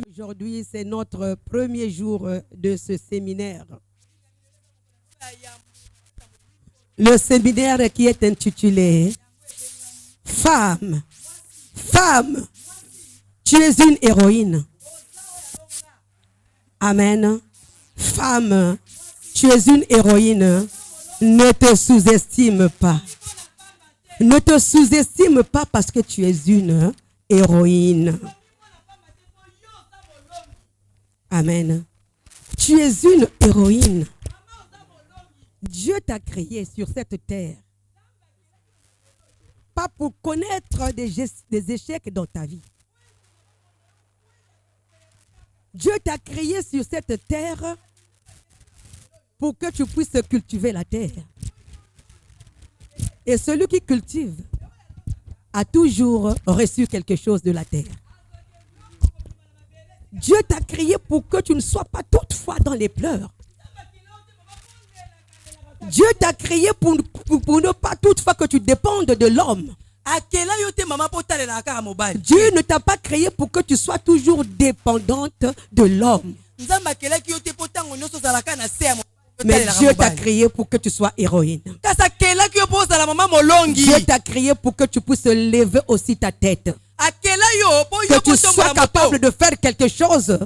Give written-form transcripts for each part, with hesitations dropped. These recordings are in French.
Aujourd'hui, c'est notre premier jour de ce séminaire. Le séminaire qui est intitulé « Femme, femme, tu es une héroïne ». Amen. Femme, tu es une héroïne. Ne te sous-estime pas. Ne te sous-estime pas parce que tu es une héroïne. Amen. Tu es une héroïne. Dieu t'a créé sur cette terre. Pas pour connaître des échecs dans ta vie. Dieu t'a créé sur cette terre pour que tu puisses cultiver la terre. Et celui qui cultive a toujours reçu quelque chose de la terre. Dieu t'a créé pour que tu ne sois pas toutefois dans les pleurs. Dieu t'a créé pour ne pas toutefois que tu dépendes de l'homme. Dieu ne t'a pas créé pour que tu sois toujours dépendante de l'homme. Mais Dieu t'a créé pour que tu sois héroïne. Dieu t'a créé pour que tu puisses lever aussi ta tête. Que tu sois capable de faire quelque chose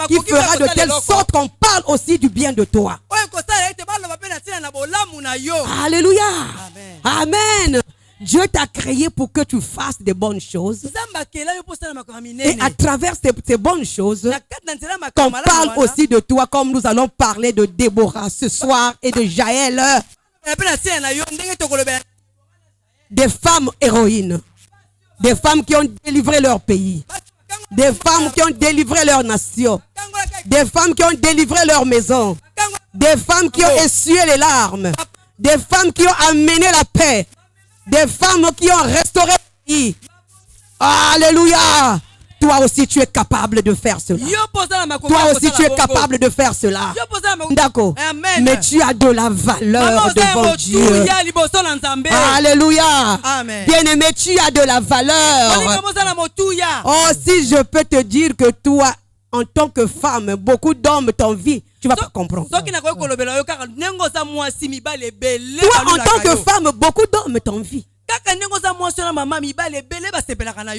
qui fera de telle sorte qu'on parle aussi du bien de toi. Alléluia. Amen. Dieu t'a créé pour que tu fasses des bonnes choses. Et à travers ces bonnes choses, qu'on parle aussi de toi, comme nous allons parler de Déborah ce soir et de Jaël. Des femmes héroïnes. Des femmes qui ont délivré leur pays. Des femmes qui ont délivré leur nation. Des femmes qui ont délivré leur maison. Des femmes qui ont essuyé les larmes. Des femmes qui ont amené la paix. Des femmes qui ont restauré le pays. Alléluia. Toi aussi tu es capable de faire cela. Toi aussi tu es capable de faire cela. D'accord. Mais tu as de la valeur devant Dieu. Alléluia. Bien-aimé, tu as de la valeur. Oh, si je peux te dire que toi, en tant que femme, beaucoup d'hommes t'envient, tu ne vas pas comprendre. Toi, en tant que femme, beaucoup d'hommes t'envient.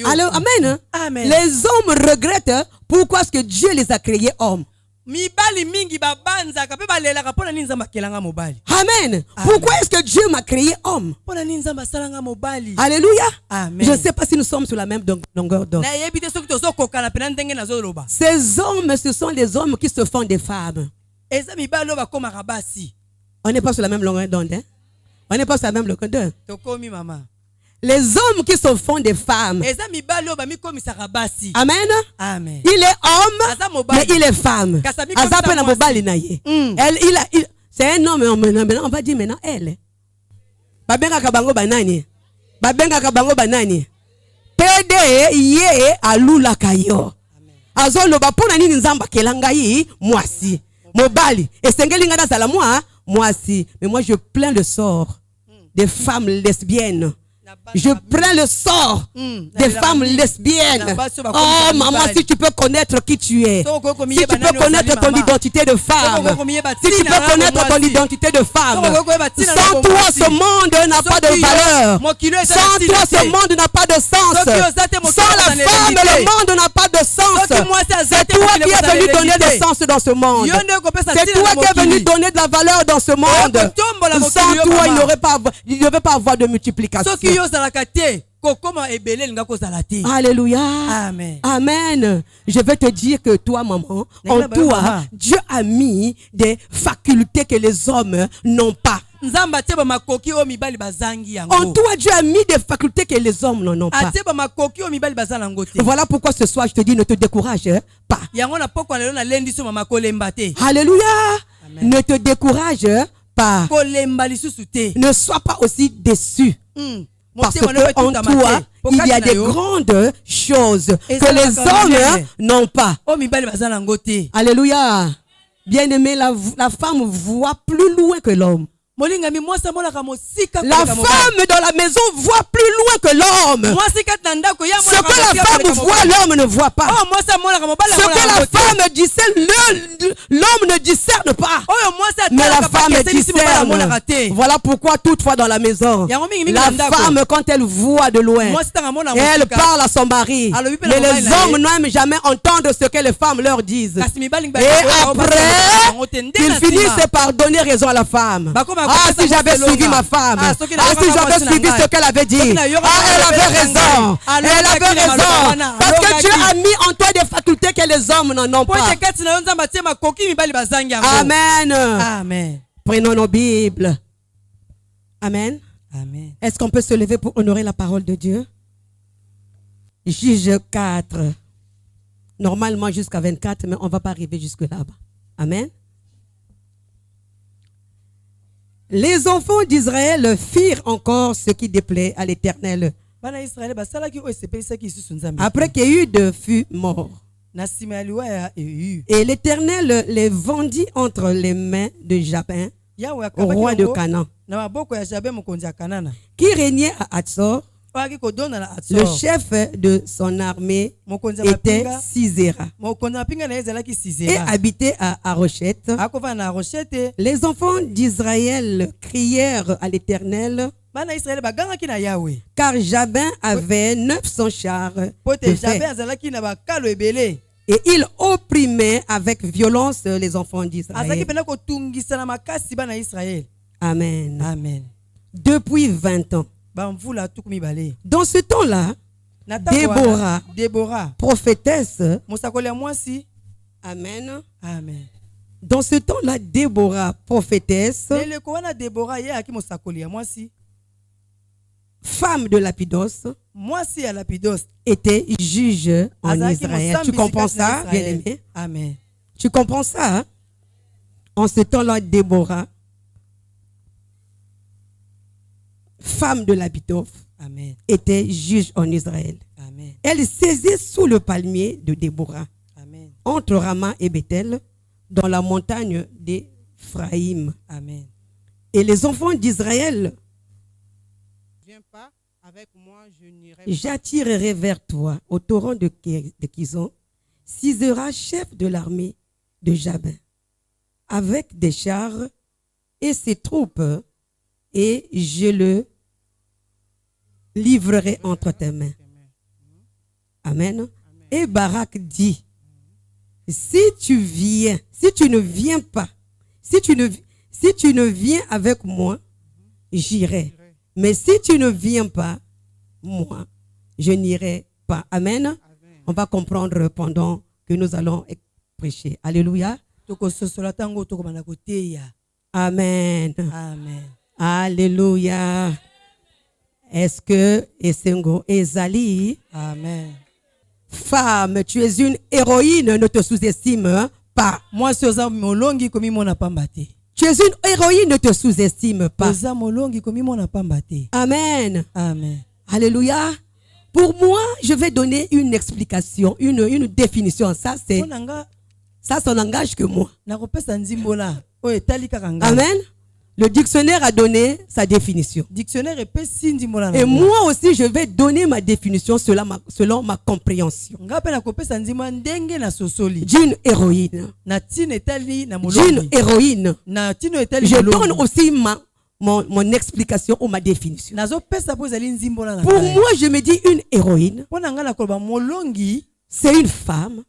Alors, amen. Amen. Les hommes regrettent pourquoi est-ce que Dieu les a créés hommes. Amen. Pourquoi est-ce que Dieu m'a créé homme? Alléluia. Amen. Je ne sais pas si nous sommes sur la même longueur d'onde. Ces hommes, ce sont les hommes qui se font des femmes. On n'est pas sur la même longueur d'onde. Hein? On n'est pas sur la même longueur d'onde. Les hommes qui se font des femmes. Amen. Amen. Il est homme, mais il est femme. C'est un homme, on va dire maintenant elle. Babenga kabango banani. Babenga kabango banani. Pede ye alula kayo. Azolo bapona nini nzamba kelangai mwasi. Mobali. Esengeli ngana sala mwasi. Mais moi je plains le sort des femmes lesbiennes. Je prends le sort des femmes lesbiennes. Oh maman, si tu peux connaître qui tu es, si tu peux connaître ton identité de femme, si tu peux connaître ton identité de femme, sans toi ce monde n'a pas de valeur. Sans toi ce monde n'a pas de sens. Sans la femme le monde n'a pas de sens. C'est toi qui es venu donner du sens dans ce monde. C'est toi qui es venu donner de la valeur dans ce monde. Sans toi il ne devait pas avoir de multiplication. Alléluia. Amen. Amen. Je vais te dire que toi, maman, en toi, Dieu a mis des facultés que les hommes n'ont pas. En toi, Dieu a mis des facultés que les hommes n'en ont pas. Voilà pourquoi ce soir, je te dis, ne te décourage pas. Alléluia. Amen. Ne te décourage pas. Ne sois pas aussi déçu. Parce qu'en toi, il y a des grandes choses que les hommes n'ont pas. Alléluia. Bien-aimé, la femme voit plus loin que l'homme. La femme dans la maison voit plus loin que l'homme. Ce que la femme voit, l'homme ne voit pas. Ce que la femme discerne, l'homme ne discerne pas. Mais la femme discerne. Voilà pourquoi toutefois dans la maison, la femme quand elle voit de loin, elle parle à son mari. Mais les hommes n'aiment jamais entendre ce que les femmes leur disent. Et après, ils finissent par donner raison à la femme. Ah, si j'avais suivi ma femme. Ah, si j'avais suivi ce qu'elle avait dit. Ah, elle avait raison. Elle avait raison. Parce que Dieu a mis en toi des facultés que les hommes n'en ont pas. Amen. Amen. Prenons nos Bibles. Amen. Amen. Est-ce qu'on peut se lever pour honorer la parole de Dieu? Juge 4. Normalement jusqu'à 24, mais on ne va pas arriver jusque là-bas. Amen. Les enfants d'Israël firent encore ce qui déplaît à l'Éternel. Après qu'Éhud fut mort. Et l'Éternel les vendit entre les mains de Jabin, roi de Canaan, qui régnait à Hatzor. Le chef de son armée était Sisera et habitait à Harosheth. Les enfants d'Israël crièrent à l'Éternel, car Jabin avait 900 chars de fer. Et il opprimait avec violence les enfants d'Israël. Amen. Amen. Depuis 20 ans. Dans ce temps-là, Déborah, prophétesse, Amen. Amen. Dans ce temps-là, Déborah, prophétesse, femme de Lapidos, était juge en Israël. Tu comprends ça, bien-aimé? Amen. Tu comprends ça? Hein? En ce temps-là, Déborah, femme de Lapidos, était juge en Israël. Amen. Elle saisit sous le palmier de Déborah, Amen. entre Rama et Bethel, dans la montagne d'Éphraïm. Amen. Et les enfants d'Israël, viens pas avec moi, je n'irai pas. j'attirerai vers toi au torrent de Kizon, Sisera, chef de l'armée de Jabin, avec des chars et ses troupes, et je le livrerai entre tes mains. Amen. Et Barak dit, si tu ne viens pas, si tu ne viens avec moi, j'irai. Mais si tu ne viens pas, moi, je n'irai pas. Amen. On va comprendre pendant que nous allons prêcher. Alléluia. Amen. Amen. Alléluia. Est-ce que Esengo Ezali, Amen. femme, tu es une héroïne, ne te sous-estime pas. Moi, c'est ça molongi komi mona pambate. Tu es une héroïne, ne te sous-estime pas. Ça molongi komi mona pambate. Amen. Amen. Alléluia. Pour moi, je vais donner une explication, une définition. Ça n'engage que moi. Amen. Le dictionnaire a donné sa définition. Et moi aussi, je vais donner ma définition selon ma compréhension. D'une héroïne. D'une héroïne. Je donne aussi mon explication ou ma définition. Pour moi, je me dis une héroïne. C'est une femme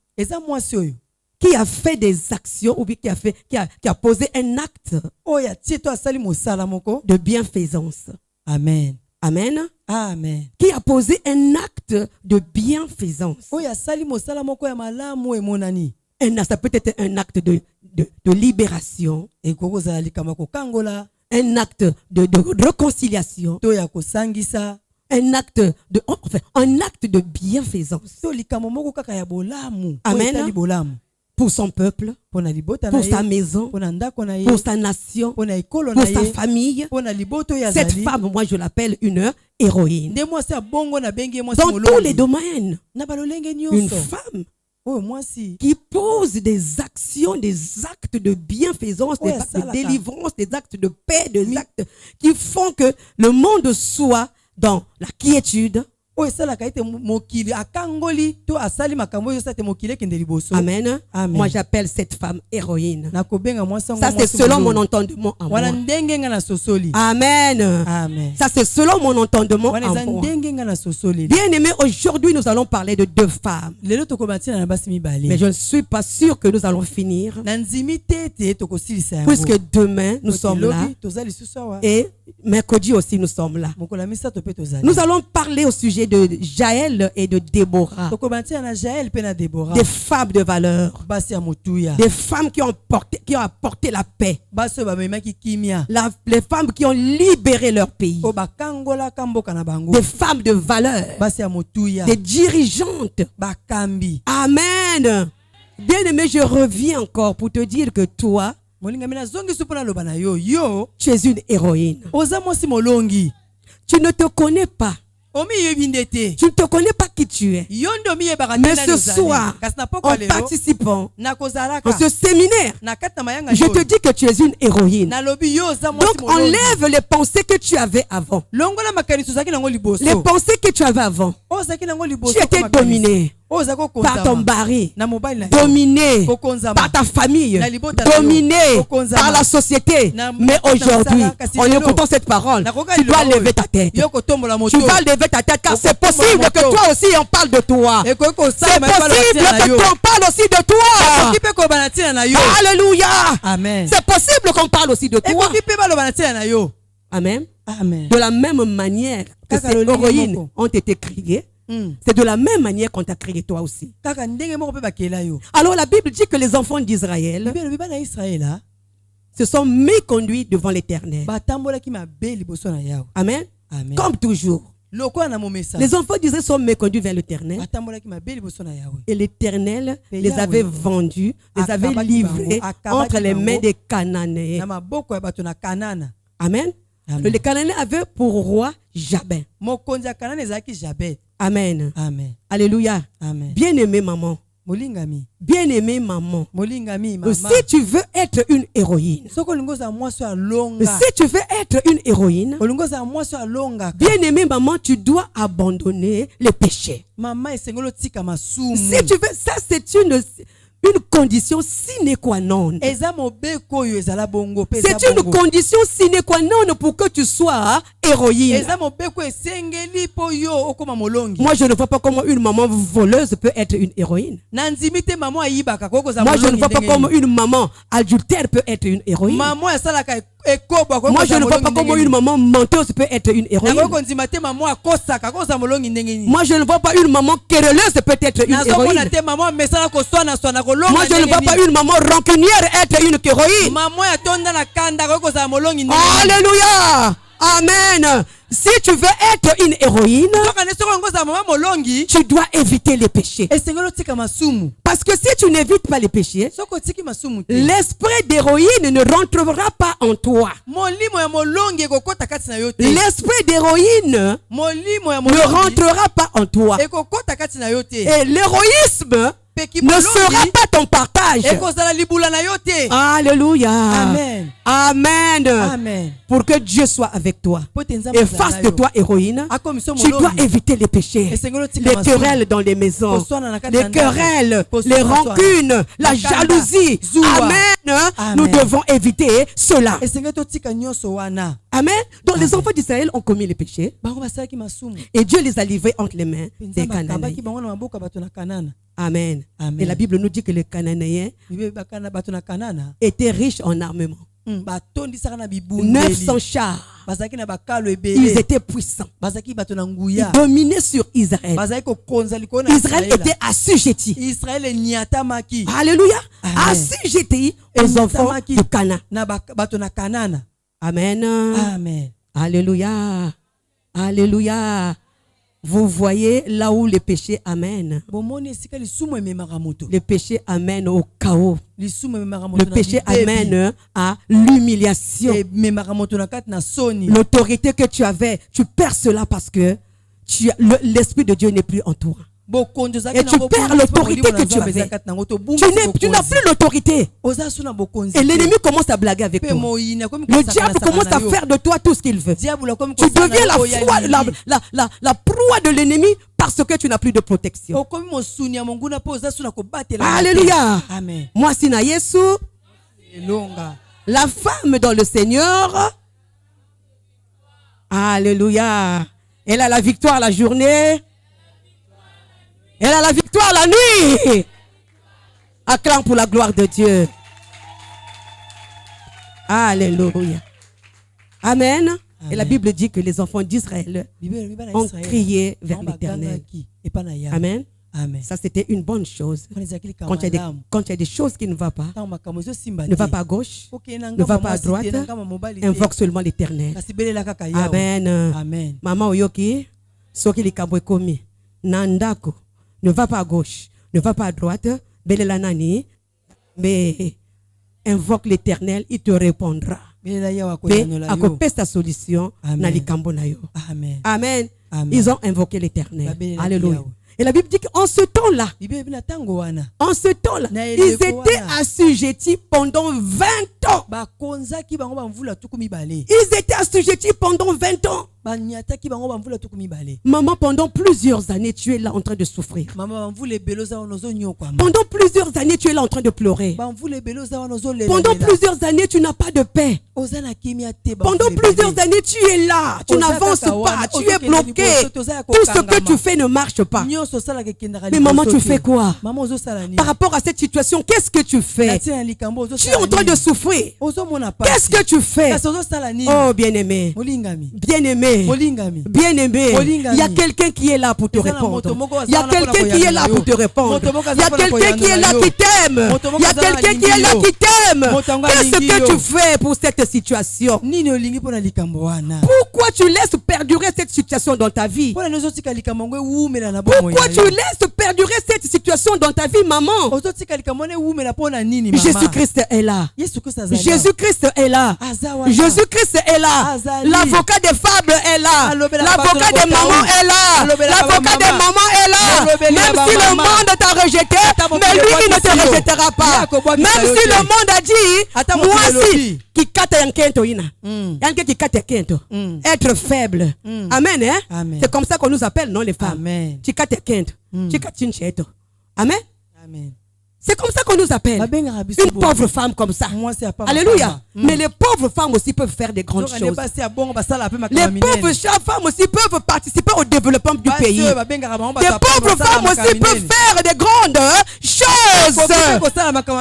qui a fait des actions ou bien qui a posé un acte de bienfaisance. Amen. Amen. Amen. Qui a posé un acte de bienfaisance. Ça peut être un acte de libération, un acte de réconciliation, un acte de bienfaisance. Amen. Pour son peuple, pour sa maison, pour sa nation, pour sa famille. Cette femme, moi je l'appelle une héroïne. Dans tous les domaines, une femme oyo mwasi qui pose des actions, des actes de bienfaisance, des Ouais, actes ça, de là, délivrance, des actes de paix, des actes qui font que le monde soit dans la quiétude. oyo esalaka ete mokili akangoli to asali makambo oyo esala ete mokili ekende liboso. Amen. Amen. Moi, j'appelle cette femme héroïne. Nakobenga mwasi yango Ça, c'est mwasi selon molongi. mon entendement en wana moi. ndenge nga na sosoli. Amen. Amen. Ça, c'est selon mon entendement wana eza en moi. ndenge nga na sosoli. Bien-aimés, aujourd'hui, nous allons parler de 2 femmes. lelo tokobatina na basi Mais mibale. je ne suis pas sûr que nous allons finir. na nzimi te ete tokosilisa yango. Puisque demain, nous sommes là. Lobi, toza lisusu awa. Et mercredi aussi, nous sommes là. mokolo ya misato mpe tozali. Nous allons parler au sujet de Jaël et de Déborah. tokobatina na Jaël mpe na Déborah. Des femmes de valeur. basi ya motuya. Des femmes qui ont apporté la paix. basi oyo bamemaki kimia. Les femmes qui ont libéré leur pays. oyo bakangolaka mboka na bango. Des femmes de valeur. basi ya motuya. Des dirigeantes. bakambi. Amen. Bien-aimé, je reviens encore pour te dire que toi, molingami nazongisu mpo naloba na yo yo tu es une héroïne. oza mwasi molongi. Tu ne te connais pas. omiyebi nde te. Tu ne te connais pas qui tu es. yo nde omiyebaka te Mais nani ce ozali. soir, kasi na poko en ya lelo participant nakozalaka à ce séminaire, na kati na mayanga je te dis que tu es une héroïne. nalobi yo oza mwasi Donc molongi. enlève les pensées que tu avais avant. longola makanisi ozalaki nango liboso. Les pensées que tu avais avant. oyo ozalaki nango liboso. Tu étais dominé oyo ozalaki par ton kokonzama mari, na mobali na yo. dominé Kokonzama. par ta famille, Na libota na yo. dominé Kokonzama. par la société. Na- Mais na aujourd'hui, mosala, kasi en lelo. écoutant cette parole, Nakoka tu dois liloba lever ta tête. yo kotombola moto. Tu vas lever ta tête car c'est Okotombola possible que moto. toi aussi on parle de toi. ekoki C'est kosala mayebala possible batina na que yo. qu'on parle aussi de toi. ekoki mpe koloba na ntina na yo. Alléluia. Amen. C'est possible qu'on parle aussi de toi. ekoki mpe baloba na ntina na yo. Amen. Amen. De la même manière que Kaka ces lolenge héroïnes moko. ont été créées, Mm. c'est de la même manière qu'on t'a créé toi aussi. kaka ndenge moko mpe bakela yo. Alors la Bible dit que les enfants d'Israël bible elobi bana ya israela se sont méconduits devant l'Éternel. batambolaki mabe liboso na yawe. Amen. Amen. Comme toujours. lokola na momesa Les enfants d'Israël sont méconduits vers l'Éternel. batambolaki mabe liboso na yawe. Et l'Éternel Et les Yahweh avait vendus, les avait akabaki livrés bango, akabaki entre les bango mains des na Cananéens. maboko ya bato na kanana. Amen. Amen. Les Cananéens avaient pour roi Jabin. mokonzi ya kanana ezalaki jabet. Amen. Amen. Alléluia. Amen. Bien-aimée maman. molingami Bien-aimée maman. molingami mama. Si tu veux être une héroïne, soki olingi ozala mwasi oyo alonga. si tu veux être une héroïne, olingi ozala mwasi oyo alongaka. bien-aimée maman, tu dois abandonner les péchés. mama esengeli otika masumu. Si tu veux, ça c'est une condition sine qua non. eza mobeko oyo ezala bongo mpe eza C'est une bongo. condition sine qua non pour que tu sois héroïne. eza mobeko esengeli mpo yo okoma molongi. Moi, je ne vois pas comment une maman voleuse peut être une héroïne. na ndimi te mama ayibaka koki kozala Moi, je ne molongi vois pas ndenge comment nini. une maman adultère peut être une héroïne. mama asalaka ekobwa koki Moi, je kozala ne vois molongi pas comment ndenge une nini. maman menteuse peut être une héroïne. nakoki kondima te mama akosaka kozala molongi ndenge nini. Moi, je ne vois pas une maman querelleuse peut être une nazomona héroïne. te mama amesana koswana kolonga Moi, je ne ndenge vois nini. pas une maman rancunière être une héroïne. mama atonda na kanda koki kozala molongi ndenge nini. Alléluia. Amen. Si tu veux être une héroïne, soka nde soki olingi kozala mama molongi tu dois éviter les péchés. esengeli otika masumu. Parce que si tu n'évites pas les péchés, soki otiki masumu te l'esprit d'héroïne ne rentrera pas en toi. molimo ya molongi ekokota kati na yo te. L'esprit d'héroïne molimo ya ne molongi rentrera pas en toi. ekokota kati na yo te. Et l'héroïsme peki ne sera pas ton partage. ekozala libula na yo te. Alléluia. Amen. Amen. Amen. Pour que Dieu soit avec toi Po te nzambe et azala fasse na de yo. toi héroïne, akomiso tu dois molongi éviter les péchés, esengeli otika les masumu. querelles dans les maisons, Koswana na kati les na ndako. querelles, Koswana les na rancunes, la Makanda. jalousie. Zuwa. Amen. Amen. Nous devons éviter cela. esengeli totika nyonso wana. Amen. Donc les Amen. enfants d'Israël ont commis les péchés bango basalaki masumu. et Dieu les a livrés entre les mains des nzambe Cananéens. akabaki bango na maboko ya bato na kanana. Amen. Amen. Et la Bible nous dit que les Cananéens bibe bakana bato na kanana. étaient riches en armement. batondisaka na bibundeli. 900 chars. bazalaki na bakalo Ils ebele. étaient puissants. bazalaki bato na Ils nguya. dominaient sur Israël. bazalaki kokonza likolo na Israël était assujetti. Israël enyatamaki Alléluia. Amen. Assujetti aux enfants de Cana. na bato na kanana. Amen. Amen. Alléluia. Alléluia. Vous voyez là où les péchés amènent. bomoni esika lisumu ememaka moto. Le péché amène au chaos. lisumu ememaka moto Le na péché bibebi. amène à l'humiliation. ememaka moto na kati na soni. L'autorité que tu avais, tu perds cela parce que l'esprit de Dieu n'est plus en toi. Et tu perds l'autorité que tu avais. Tu n'as plus l'autorité. Et l'ennemi commence à blaguer avec toi. Le diable commence à faire de toi tout ce qu'il veut. Tu deviens la proie de l'ennemi parce que tu n'as plus de protection. Alléluia. Moi, si na Yesu, la femme dans le Seigneur, alléluia, elle a la victoire la journée, elle a la victoire la nuit. Acclame pour la gloire de Dieu. Alléluia. Amen. Et la Bible dit que les enfants d'Israël ont crié vers l'Éternel. Amen. Amen. Ça, c'était une bonne chose. Quand il y a des choses qui ne vont pas, ne va pas à gauche, ne va pas à droite, invoque seulement l'Éternel. Amen. Amen. Maman Oyoki, soki likambo ekomi, nandako, ne va pas à gauche, ne va pas à droite, belela nani, mais invoque l'Éternel, il te répondra. Akopesa ta solution na likambo na yo. Amen. Amen. Ils ont invoqué l'Éternel. Alléluia. Et la Bible dit qu'en ce temps-là, ils étaient assujettis pendant 20 ans. Ils étaient assujettis pendant 20 ans. Maman, pendant plusieurs années, tu es là en train de souffrir. Pendant plusieurs années, tu es là en train de pleurer. Pendant plusieurs années, tu n'as pas de paix. Pendant plusieurs années, tu es là. Tu n'avances pas. Tu es bloqué. Tout ce que tu fais ne marche pas. Mais maman, tu fais quoi? Par rapport à cette situation, qu'est-ce que tu fais? Tu es en train de souffrir. Qu'est-ce que tu fais? Oh, bien-aimé. Bien-aimé. Bien-aimé, il y a quelqu'un qui est là pour te répondre. Il y a quelqu'un qui est là pour te répondre. Il y a quelqu'un qui est là qui t'aime. Il y a quelqu'un qui est là qui t'aime. Qu'est-ce que tu fais pour cette situation? Pourquoi tu laisses perdurer cette situation dans ta vie? Pourquoi tu laisses perdurer cette situation dans ta vie, maman? Jésus-Christ est là. Jésus-Christ est là. Jésus-Christ est là. L'avocat des fables est là. L'avocat des mamans est là. L'avocat des mamans est là. Même si le monde t'a rejeté, mais lui il ne te rejettera pas. Même si le monde a dit, moi si, qui kata yankento ina. Yanke qui kata kento. Être faible. Amen, hein? C'est comme ça qu'on nous appelle, non, les femmes. Qui kata kento. Qui kata ncheto. Amen? Amen. C'est comme ça qu'on nous appelle. Une pauvre femme comme ça. Alléluia. Mais les pauvres femmes aussi peuvent faire des grandes choses. Les pauvres femmes aussi peuvent participer au développement du pays. Les pauvres femmes aussi peuvent faire des grandes choses.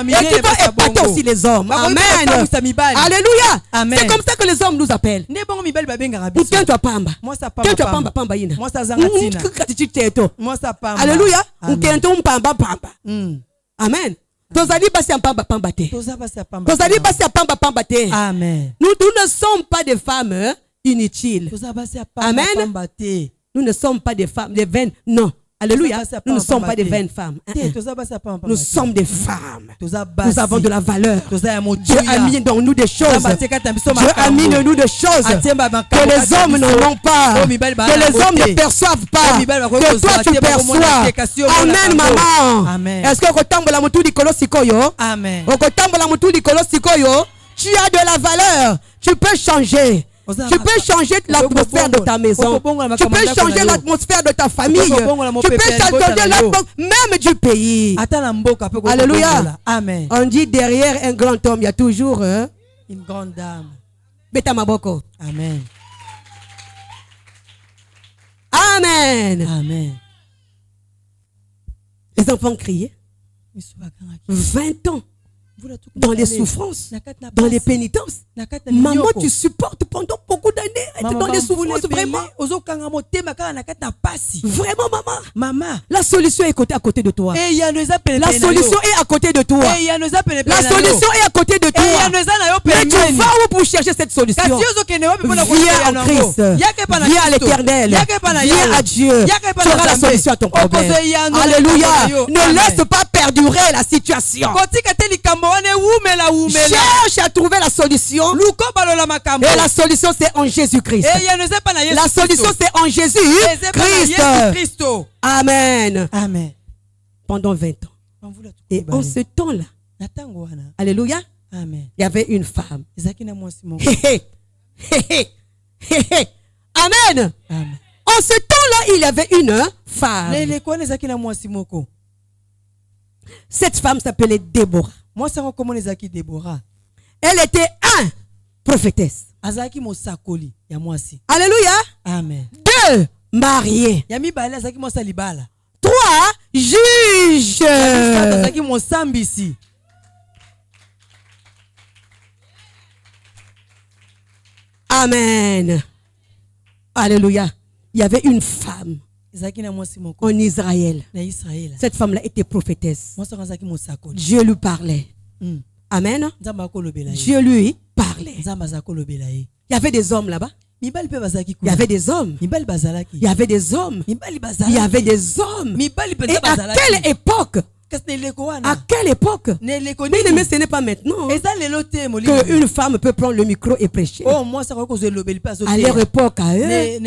Et qui vont épater aussi les hommes. Amen. Alléluia. C'est comme ça que les hommes nous appellent. Alléluia. Amen. Amen. Nous ne sommes pas des femmes inutiles. Amen. Nous ne sommes pas des femmes, des vaines. Non. Alléluia. Nous ne sommes pas des vaines femmes. Nous sommes des femmes. Nous avons de la valeur. Dieu a mis dans nous des choses. Dieu a mis dans nous des choses que les hommes n'en ont pas. Que les hommes ne perçoivent pas. Que toi tu perçois. Amen, maman. Est-ce que Amen. Tu as de la valeur. Tu peux changer. Tu peux changer l'atmosphère de ta maison. Tu peux changer l'atmosphère de ta famille. Tu peux changer l'atmosphère même du pays. Alléluia. Amen. On dit derrière un grand homme, il y a toujours une grande dame. Beta maboko. Amen. Amen. Amen. Les enfants criaient. 20 ans. Dans les souffrances, dans les pénitences. Maman, tu supportes pendant beaucoup d'années être dans les souffrances, vraiment. Vraiment, maman. La solution est à côté de toi. La solution est à côté de toi. La solution est à côté de toi. Mais tu vas où pour chercher cette solution? Viens en Christ. Viens à l'Éternel. Viens à Dieu. Tu auras la solution à ton problème. Alléluia. Ne laisse pas perdurer la situation. cherche à trouver la solution. Et la solution c'est en Jésus-Christ. La solution c'est en Jésus-Christ. Amen. Amen. Pendant 20 ans. Et en ce temps-là, alléluia, Amen. il y avait une femme. Amen. Amen. En ce temps-là, il y avait une femme. Cette femme s'appelait Déborah. Elle était un prophétesse. Alléluia. Amen. 2 mariée. 3 juge. Amen. Alléluia. Il y avait une femme en Israël. Cette femme-là était prophétesse. Dieu lui parlait. Amen. Dieu lui parlait. Il y avait des hommes là-bas. Il y avait des hommes. Il y avait des hommes. Il y avait des hommes. Et à quelle époque? À quelle époque? Mais ce n'est pas maintenant qu'une femme peut prendre le micro et prêcher. À leur époque, à eux.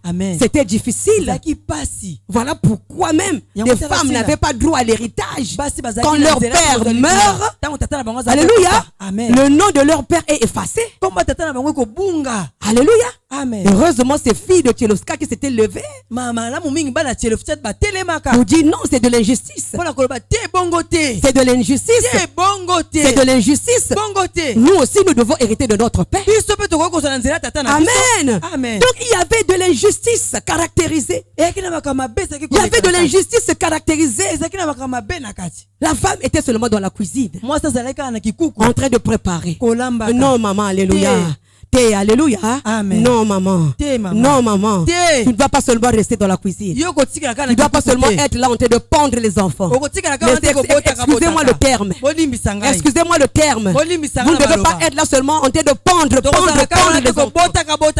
Amen. C'était difficile. Voilà pourquoi même les femmes n'avaient pas droit à l'héritage. Quand leur père meurt, alléluia, le nom de leur père est effacé. Alléluia. Amen. Heureusement, ces filles de Tcheloska qui s'étaient levées pour dire non, c'est de l'injustice. C'est de l'injustice. C'est de l'injustice. Nous aussi, nous devons hériter de notre père. Amen. Donc, il y avait de l'injustice caractérisée. Il y avait de l'injustice caractérisée. La femme était seulement dans la cuisine, en train de préparer. Non, maman, alléluia. Alléluia. Amen. Non, maman. Non, maman. Tu ne vas pas seulement rester dans la cuisine. Tu ne dois pas seulement être là en train de pendre les enfants. Excusez-moi le terme. Excusez-moi le terme. Vous ne devez pas être là seulement en train de pendre les enfants.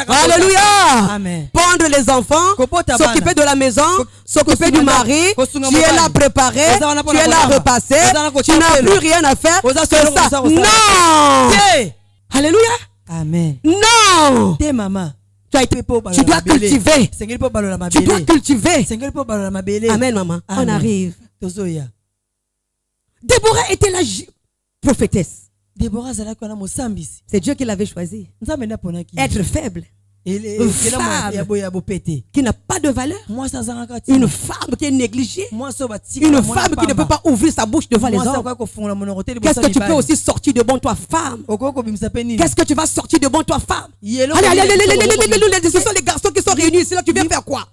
Alléluia. Amen. Pendre les enfants, s'occuper de la maison, s'occuper du mari. Tu es là préparé, tu es là repassé. Tu n'as plus rien à faire que ça. Non. Alléluia. Amen. Non. Maman. Tu dois cultiver. Tu dois cultiver. Amen, maman. On arrive. Déborah était la prophétesse. C'est Dieu qui l'avait choisi. Être faible. Une femme qui n'a pas de valeur. Une femme qui est négligée. Une femme qui ne peut pas ouvrir sa bouche devant les hommes. Qu'est-ce que tu peux aussi sortir de bon, toi, femme? Qu'est-ce que tu vas sortir de bon, toi, femme? Allez, ce sont les garçons qui sont réunis ici. Là, tu viens faire quoi?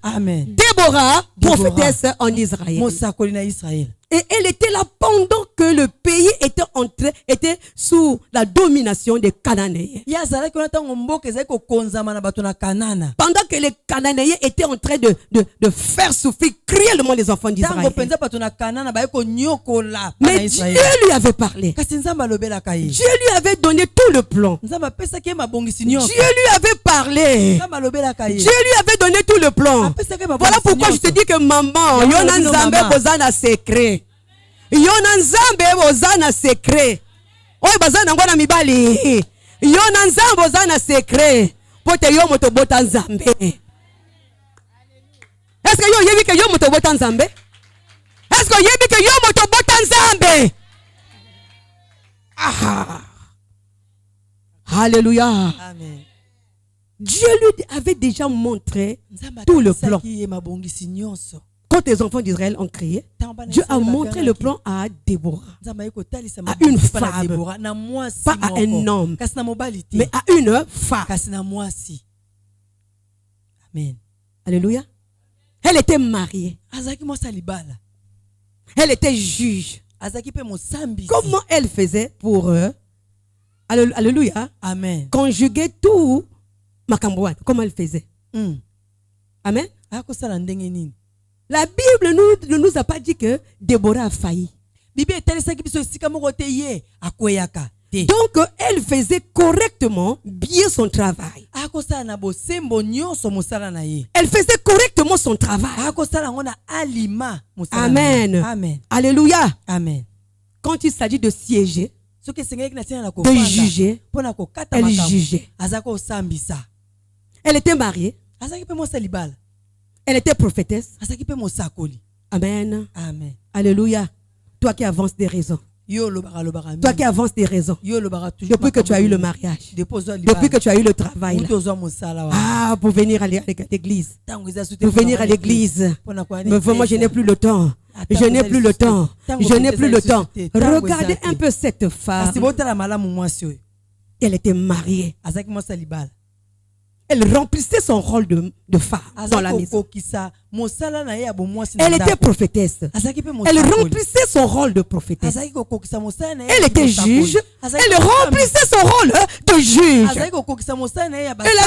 Amen. Déborah, prophétesse en Israël. Et elle était là pendant que le pays était sous la domination des Cananéens. Pendant que les Cananéens étaient en train de faire souffrir cruellement les enfants d'Israël. Mais Dieu lui avait parlé. Dieu lui avait donné tout le plan. Dieu lui avait parlé. Dieu lui avait donné tout le plan. Voilà pourquoi je te dis que maman, Yona Nzambe bozana secret. Yona Nzambe bozana secret. Oy bazana ngwana mibali. Yona Nzambe bozana secret. Pote yo moto bota Nzambe. Est-ce que yo yebi que yo moto bota Nzambe? Est-ce que yebi que yo moto bota Nzambe? Ah. Alléluia. Amen. Dieu lui avait déjà montré tout le plan. Quand les enfants d'Israël ont crié, Dieu a montré le plan à Déborah, à une femme, pas à un homme, mais à une femme. Amen. Alléluia. Elle était mariée. Elle était juge. Comment elle faisait pour alléluia, amen, conjuguer tout Makambouane? Comment elle faisait? Amen. La Bible ne nous a pas dit que Déborah a failli. te. Donc, elle faisait correctement bien son travail. Akosala na bosembo nyonso mosala na ye. Elle faisait correctement son travail. Akosala ngo na alima mosala. Amen. Na ye. Amen. Alléluia. Amen. Quand il s'agit de siéger, Soki esengeli na tina na de kofanda. juger, Pona kokata elle makambo. jugeait. Azako sambisa. Elle était mariée. Azaki pe mosa libala. Elle était prophétesse. Azaki pe mosakoli. Amen. Amen. Alléluia. Toi qui avances des raisons. Yo lobaka lobaka. Toi qui avances des raisons. Yo lobaka toujours. Depuis que tu as eu le mariage. Depuis Depuis que tu as eu le travail. Là. Ah, pour venir à l'église. Pour venir à l'église. Mais vraiment, je n'ai plus le temps. Je n'ai plus le temps. Je n'ai plus le temps. Regardez un peu cette femme. Elle était mariée. Elle remplissait son rôle de femme dans la maison. Elle était prophétesse. Elle remplissait son rôle de prophétesse. Elle était juge. Elle remplissait son rôle de juge. Et la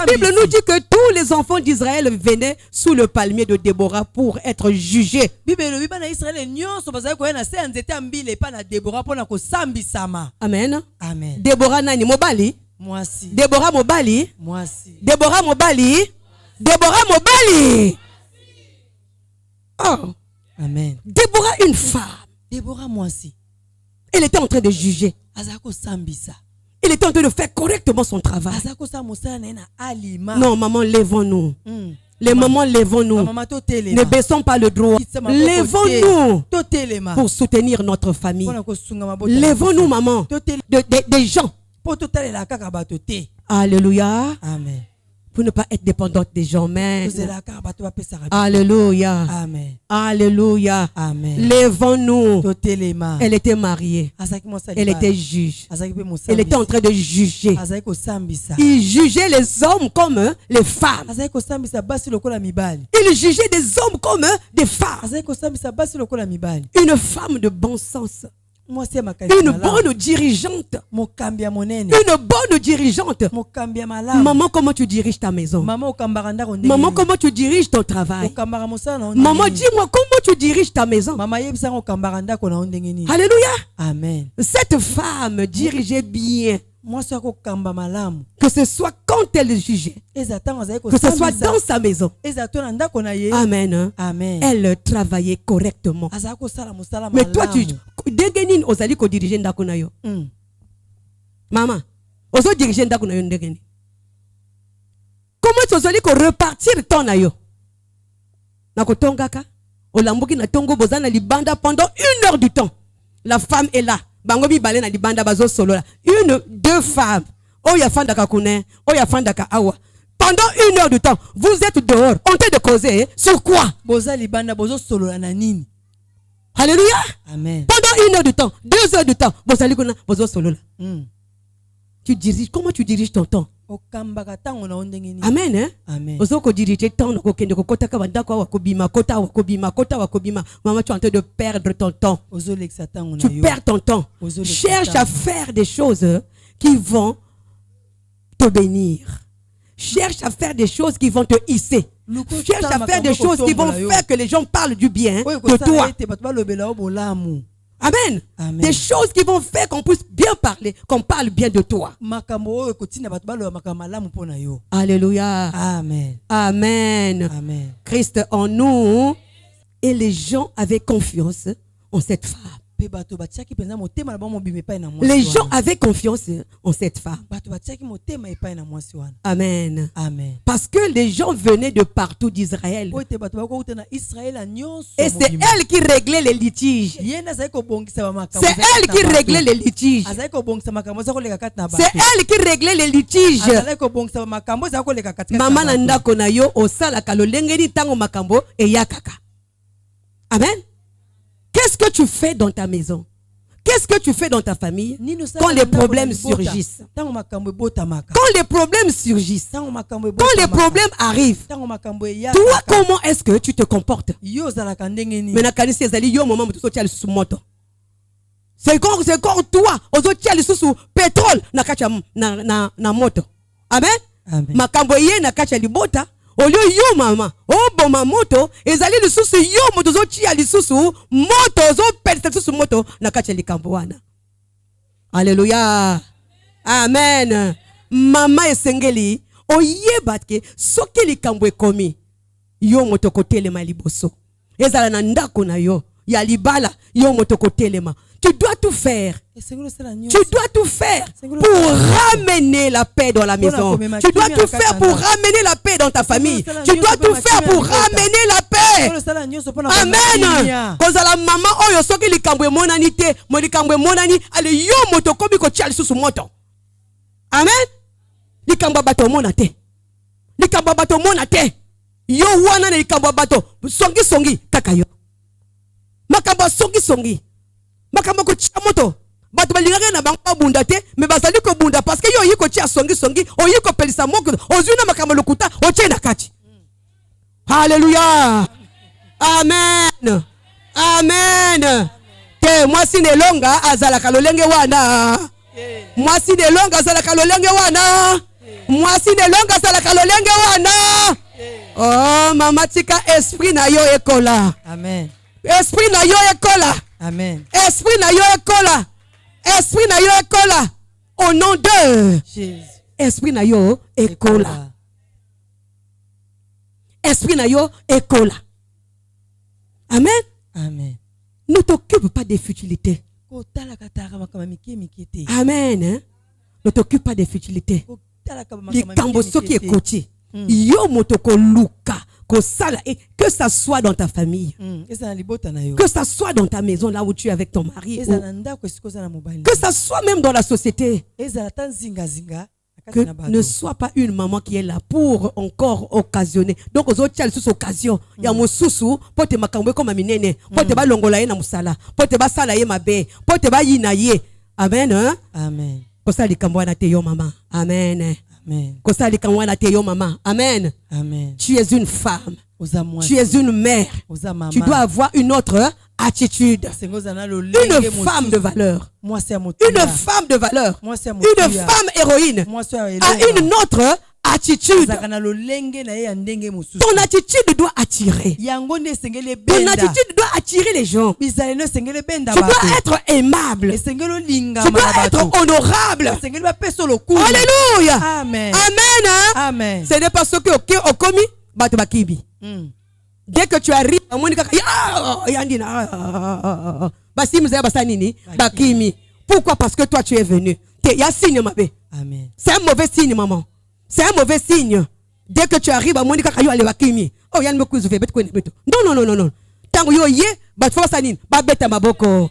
Bible nous dit que tous les enfants d'Israël venaient sous le palmier de Déborah pour être jugés. Amen. Amen. Déborah nani mobali? Mwasi. Déborah mobali. Mwasi. Déborah mobali. Déborah mobali. Oh. Amen. Déborah une femme. Déborah mwasi. Elle était en train de juger. Azako sambisa. Elle était en train de faire correctement son travail. Azako sa musala na alima. Non, maman, lèvons-nous. Les mamans, lèvons-nous. Ne baissons pas le droit. Lèvons-nous pour soutenir notre famille. Lèvons-nous, maman. Des gens. Alléluia. Amen. Pour ne pas être dépendante des gens. Amen. Alléluia. Amen. Alléluia. Amen. Lèvons-nous. Elle était mariée. Elle était juge. Elle était en train de juger. Il jugeait les hommes comme les femmes. Il jugeait des hommes comme des femmes. Une femme de bon sens. Une bonne dirigeante. Une bonne dirigeante. Maman, comment tu diriges ta maison? Maman, comment tu diriges ton travail? Maman, dis-moi comment tu diriges ta maison. Alléluia. Amen. Cette femme dirigeait bien. Que ce soit quand elle jugeait, que ce soit dans sa maison. Amen. Amen. Elle travaillait correctement. Mais toi, tu dégaines aux alliés diriger ndako na yo. Maman, ozo diriger ndako na yo ndegeni. Comment tu allais repartir ton na yo? Nako tongaka, olamboki na tongo bozana libanda pendant 1 heure du temps. La femme est là. Bangobi balé na libanda bazo solo là. 2 femmes. Oya fanda kakune, oya fanda ka awa. Pendant 1 heure de temps, vous êtes dehors, on t'a de causer sur quoi? Boza libanda bozo solo na nini? Alléluia. Amen. Pendant 1 heure de temps, 2 heures de temps, boza likona bozo solo là. Tu diriges, comment tu diriges ton temps? Amen. Hein? Amen. Ozoko diriger ton kokende kokota ka bandako wakobima kota wakobima. Maman, tu es en train de perdre ton temps. Tu perds ton temps. Cherche à faire des choses qui vont te bénir. Cherche à faire des choses qui vont te hisser. Cherche à faire des choses qui vont faire que les gens parlent du bien de toi. Amen. Amen. Des choses qui vont faire qu'on puisse bien parler, qu'on parle bien de toi. Alléluia. Amen. Amen. Amen. Christ en nous. Et les gens avaient confiance en cette femme. Les gens avaient confiance en cette femme. Amen. Amen. Parce que les gens venaient de partout d'Israël. Et c'est elle qui réglait les litiges. C'est elle qui réglait les litiges. C'est elle qui réglait les litiges. Maman nanda konayo osala kalolengeni tango makambo e yakaka. Amen. Qu'est-ce que tu fais dans ta maison? Qu'est-ce que tu fais dans ta famille quand les problèmes surgissent? Quand les problèmes surgissent, quand les problèmes arrivent, toi, comment est-ce que tu te comportes? C'est quand toi, pétrole na moto. Amen. Makambo ye na kacha libota. Olio yo mama, oh bon moto, ezali lisusu yo moto zo tia lisusu moto zo perdre lisusu moto na kacha likambo wana. Alléluia. Amen. Mama esengeli oyeba ke soki likambo ekomi yo moto kotelema liboso. Ezala na ndako na yo ya libala yo moto kotelema. Tu dois tout faire. Tu dois tout faire pour ramener la paix dans la maison. Tu dois tout faire pour ramener la paix dans ta famille. Tu dois tout faire pour ramener la paix. Amen. Kozala mama oyo soki likambo monani te, mo likambo monani ale yo moto komi ko tia lisusu moto. Amen. Likambo bato mona te. Likambo bato mona te. Yo wana na likambo bato songi kaka yo. Makambo songi. Makambo ko tia moto. Bato balingaka na bango bunda te, mais bazali ko bunda parce que yo yiko tia songi, oyi ko pelisa moko, ozuna makambo lokuta, otie na kati. Hallelujah. Amen. Amen. Te mwasi nelonga azalaka lolenge wana. Mwasi nelonga azalaka lolenge wana. Mwasi nelonga azalaka lolenge wana. Oh mama tika esprit na yo ekola. Amen. Esprit na yo ekola. Amen. Esprit na yo ekola. Esprit na yo ekola. Au nom de Jésus. Esprit na yo ekola. Esprit na yo ekola. Amen. Amen. Ne t'occupe pas des futilités. Amen. Hein? Ne t'occupe pas des futilités. Likambo soki ekoti. Yo motoko luka. Que ça soit dans ta famille, que ça soit dans ta maison là où tu es avec ton mari, que ça soit même dans la société, que ne sois pas une maman qui est là pour encore occasionner. Donc aux autres sous occasion, il y a mon sousou, pour te makamwe comme aminene, pour te ba longola na musala, pour te ba sala ye mabe, pour te ba yinaye. Amen. Hein? Amen. Kosa likambo na te yo mama. Amen. Amen. Amen. Amen. Tu es une femme. Tu es une mère. Tu dois avoir une autre attitude. Une femme de valeur. Une femme de valeur. Une femme héroïne. A une autre attitude. Ton attitude doit attirer. Ton attitude doit attirer les gens. Tu dois être aimable. Tu dois être honorable. Alléluia. Amen. Amen. Amen. Ce n'est pas ce que au commis, bakibi. Dès que tu arrives, pourquoi? Parce que toi tu es venu. Il y a signe, ma bé. Amen. C'est un mauvais signe, maman. C'est un mauvais signe. Dès que tu arrives à Monica Kayo ale bakimi. Oh yan me kuzu bet ko beto. Non. Tango yo ye, bat fo sanine, ba beta maboko.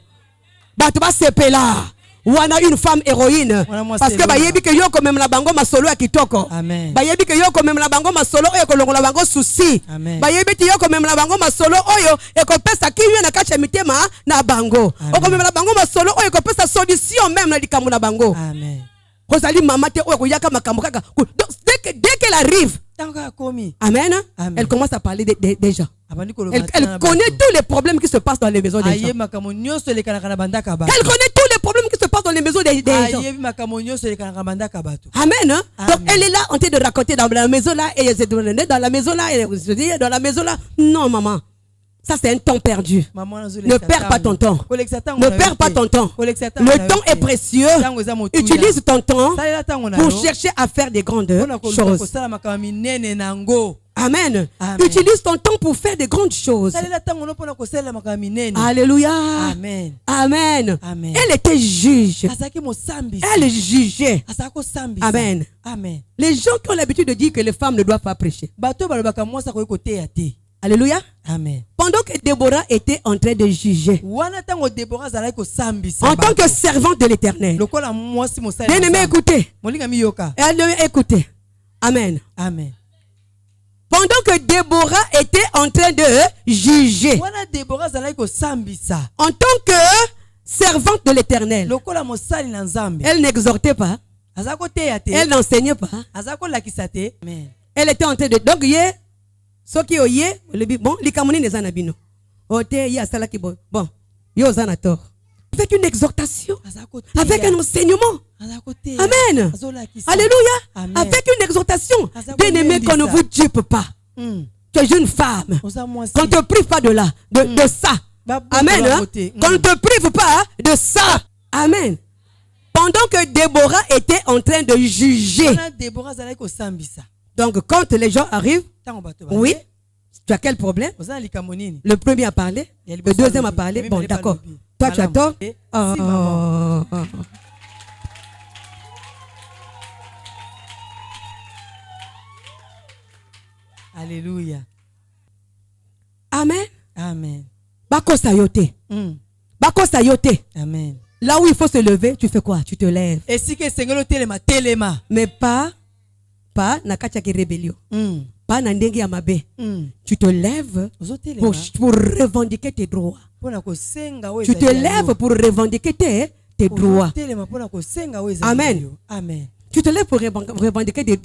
Bat ba sepela. Wana une femme héroïne. Parce que ba yebi ke yo ko même la bango masolo ya kitoko. Amen. Ba yebi ke yo ko même la bango masolo oyo ko longola bango souci. Ba yebi ti yo ko même la bango masolo oyo e ko pesa kiyo na kacha mitema na bango. O ko même la bango masolo oyo ko pesa solution même na likambo na bango. Amen. Rosalie mama te oyo ko yaka makambo kaka. Dès qu'elle arrive, amen, elle commence à parler des gens. Elle connaît tous les problèmes qui se passent dans les maisons des gens. Elle connaît tous les problèmes qui se passent dans les maisons des gens. Amen. Donc elle est là en train de raconter dans la maison là, et elle s'est donnée dans la maison là, et dans la maison là. Non maman. Ça c'est un temps perdu. Ne perds pas ton temps. Ne perds pas ton temps. Le temps est précieux. Utilise ton temps pour chercher à faire des grandes choses. Amen. Utilise ton temps pour faire des grandes choses. Alléluia. Amen. Amen. Amen. Elle était juge. Elle jugeait. Amen. Amen. Les gens qui ont l'habitude de dire que les femmes ne doivent pas prêcher. Alléluia. Amen. Pendant que Déborah était en train de juger, en tant que servante de l'Éternel, bien-aimé, écoutez. Écoutez. Amen. Amen. Pendant que Déborah était en train de juger, en tant que servante de l'Éternel, elle n'exhortait pas, elle n'enseignait pas, elle était en train de... Donc, soki oye bon likamoni neza na bino ote ya sala ki bon yo zana tort avec une exhortation, avec un enseignement. Amen. Alléluia. Amen. Avec une exhortation. Bien-aimé, qu'on ne vous dupe pas. Tu es une femme. Qu'on ne te prive pas de ça. Amen. Qu'on ne te prive pas de ça. Amen. Pendant que Déborah était en train de juger. Wana Déborah azalaki kosambisa. Donc, quand les gens arrivent, Tango bato oui, tu as quel problème? Oza na likambo nini? Le premier a parlé, Il y a le le deuxième a lobi. parlé. Mimi Bon, bale ba d'accord. lobi. Toi, tu as Malamu. tort. Si, maman. Alléluia. Amen. Amen. Bakosa yote. Bakosa yote. Amen. Là où il faut se lever, tu fais quoi? Tu te lèves. Et si que sengelo telema telema. Mais pas na katia ki rébellion. Pas na ndenge ya mabe. Tu te lèves Ozo telema. pour revendiquer tes droits. Pona ko senga we. Tu te lèves pour revendiquer tes droits. Telema pona ko senga we. Amen. Amen. Tu te lèves pour revendiquer tes